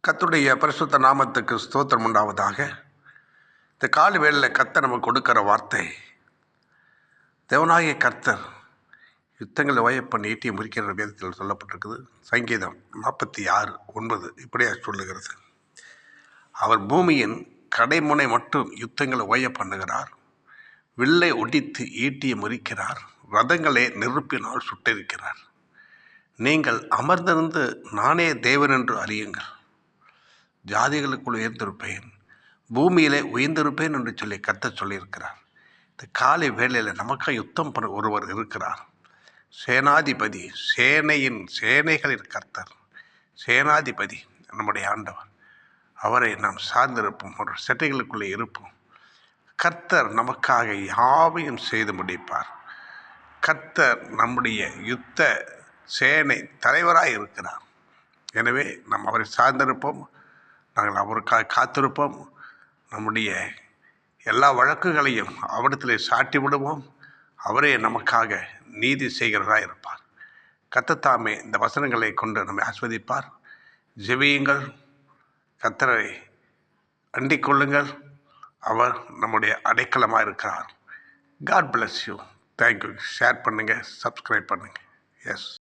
கர்த்தருடைய பரிசுத்த நாமத்துக்கு ஸ்தோத்திரம் உண்டாவதாக. இந்த காலை வேளையில் கர்த்தர் நமக்கு கொடுக்கிற வார்த்தை, தேவனாகிய கர்த்தர் யுத்தங்களை ஓயப்பண்ணி ஈட்டியை முறிக்கிற வேதத்தில் சொல்லப்பட்டிருக்குது. சங்கீதம் 46:9 இப்படியா சொல்லுகிறது. அவர் பூமியின் கடைமுனை மட்டும் யுத்தங்களை ஓய பண்ணுகிறார், வில்லை ஒடித்து ஈட்டியை முறிக்கிறார், ரதங்களை நெருப்பினால் சுட்டரிக்கிறார். நீங்கள் அமர்ந்திருந்து நானே தேவன் என்று அறியுங்கள், ஜாதிகளுக்குள் உயர்ந்திருப்பேன், பூமியிலே உயர்ந்திருப்பேன் என்று சொல்லி கர்த்தர் சொல்லியிருக்கிறார். இந்த காலை வேளையில் நமக்கு யுத்தம் பண்ண ஒருவர் இருக்கிறார். சேனாதிபதி, சேனைகளின் கர்த்தர், சேனாதிபதி நம்முடைய ஆண்டவர். அவரை நாம் சார்ந்திருப்போம், ஒரு செட்டைகளுக்குள்ளே இருப்போம். கர்த்தர் நமக்காக யாவையும் செய்து முடிப்பார். கர்த்தர் நம்முடைய யுத்த சேனை தலைவராக இருக்கிறார். எனவே நாம் அவரை சார்ந்திருப்போம், நாங்கள் அவருக்காக காத்திருப்போம். நம்முடைய எல்லா வழக்குகளையும் அவரிடத்தில் சாட்டி விடுவோம். அவரே நமக்காக நீதி செய்கிறதா இருப்பார். கர்த்தர் இந்த வசனங்களை கொண்டு நம்மை ஆஸ்வதிப்பார். ஜெபியுங்கள், கர்த்தரை அண்டிக் கொள்ளுங்கள். அவர் நம்முடைய அடைக்கலமாக இருக்கிறார். God bless you. Thank you. Share பண்ணுங்கள், சப்ஸ்கிரைப் பண்ணுங்கள். எஸ்.